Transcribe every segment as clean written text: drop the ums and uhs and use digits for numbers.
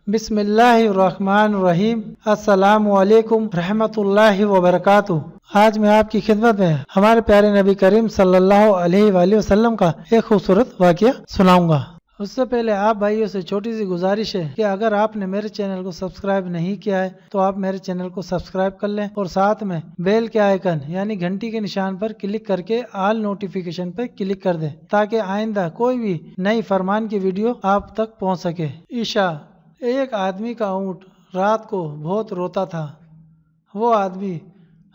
بسم اللہ الرحمن الرحیم۔ السلام علیکم رحمۃ اللہ وبرکاتہ۔ آج میں آپ کی خدمت میں ہمارے پیارے نبی کریم صلی اللہ علیہ وآلہ وسلم کا ایک خوبصورت واقعہ سناؤں گا۔ اس سے پہلے آپ بھائیوں سے چھوٹی سی گزارش ہے کہ اگر آپ نے میرے چینل کو سبسکرائب نہیں کیا ہے تو آپ میرے چینل کو سبسکرائب کر لیں اور ساتھ میں بیل کے آئیکن یعنی گھنٹی کے نشان پر کلک کر کے آل نوٹیفیکیشن پر کلک کر دیں تاکہ آئندہ کوئی بھی نئی فرمان کی ویڈیو آپ تک پہنچ سکے۔ عشاء۔ ایک آدمی کا اونٹ رات کو بہت روتا تھا۔ وہ آدمی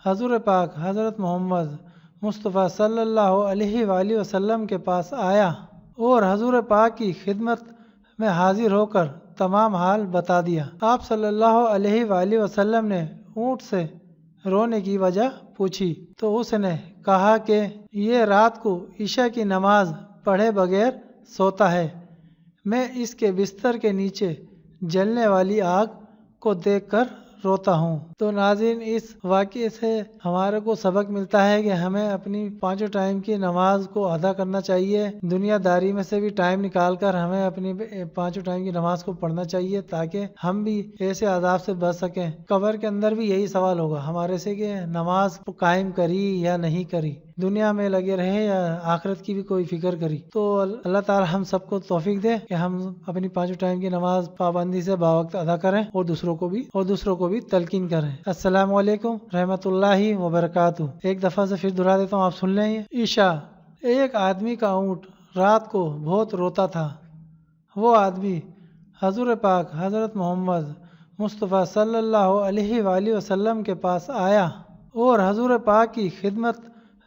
حضور پاک حضرت محمد مصطفیٰ صلی اللہ علیہ وآلہ وسلم کے پاس آیا اور حضور پاک کی خدمت میں حاضر ہو کر تمام حال بتا دیا۔ آپ صلی اللہ علیہ وآلہ وسلم نے اونٹ سے رونے کی وجہ پوچھی تو اس نے کہا کہ یہ رات کو عشاء کی نماز پڑھے بغیر سوتا ہے۔ میں اس کے بستر کے نیچے جلنے والی آگ کو دیکھ کر روتا ہوں۔ تو ناظرین، اس واقعے سے ہمارے کو سبق ملتا ہے کہ ہمیں اپنی پانچوں ٹائم کی نماز کو ادا کرنا چاہیے۔ دنیا داری میں سے بھی ٹائم نکال کر ہمیں اپنی پانچوں ٹائم کی نماز کو پڑھنا چاہیے تاکہ ہم بھی ایسے عذاب سے بچ سکیں۔ قبر کے اندر بھی یہی سوال ہوگا ہمارے سے کہ نماز قائم کری یا نہیں کری، دنیا میں لگے رہے یا آخرت کی بھی کوئی فکر کری۔ تو اللہ تعالی ہم سب کو توفیق دے کہ ہم اپنی پانچوں ٹائم کی نماز پابندی سے باوقت ادا کریں اور دوسروں کو بھی تلقین کریں۔ السلام علیکم رحمۃ اللہ وبرکاتہ۔ ایک دفعہ سے پھر دہرا دیتا ہوں، آپ سن لیں۔ عشاء۔ ایک آدمی کا اونٹ رات کو بہت روتا تھا۔ وہ آدمی حضور پاک حضرت محمد مصطفیٰ صلی اللہ علیہ وآلہ وسلم کے پاس آیا اور حضور پاک کی خدمت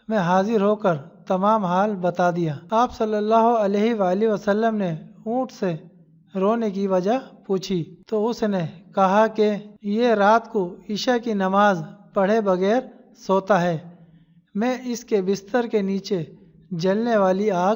میں حاضر ہو کر تمام حال بتا دیا۔ آپ صلی اللہ علیہ وآلہ وسلم نے اونٹ سے رونے کی وجہ پوچھی تو اس نے کہا کہ یہ رات کو عشاء کی نماز پڑھے بغیر سوتا ہے۔ میں اس کے بستر کے نیچے جلنے والی آگ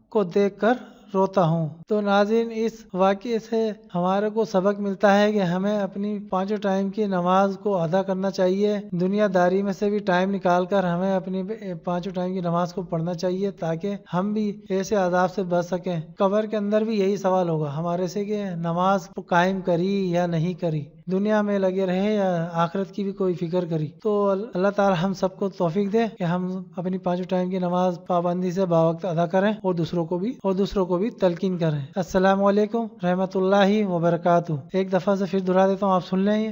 کو دیکھ کر روتا ہوں۔ تو ناظرین، اس واقعے سے ہمارے کو سبق ملتا ہے کہ ہمیں اپنی پانچوں ٹائم کی نماز کو ادا کرنا چاہیے۔ دنیا داری میں سے بھی ٹائم نکال کر ہمیں اپنی پانچوں ٹائم کی نماز کو پڑھنا چاہیے تاکہ ہم بھی ایسے عذاب سے بچ سکیں۔ قبر کے اندر بھی یہی سوال ہوگا ہمارے سے کہ نماز قائم کری یا نہیں کری، دنیا میں لگے رہے یا آخرت کی بھی کوئی فکر کری۔ تو اللہ تعالی ہم سب کو توفیق دے کہ ہم اپنی پانچوں ٹائم کی نماز پابندی سے باوقت ادا کریں اور دوسروں کو بھی تلقین کریں۔ السلام علیکم رحمۃ اللہ وبرکاتہ۔ ایک دفعہ سے پھر دہرا دیتا ہوں، آپ سن لیں۔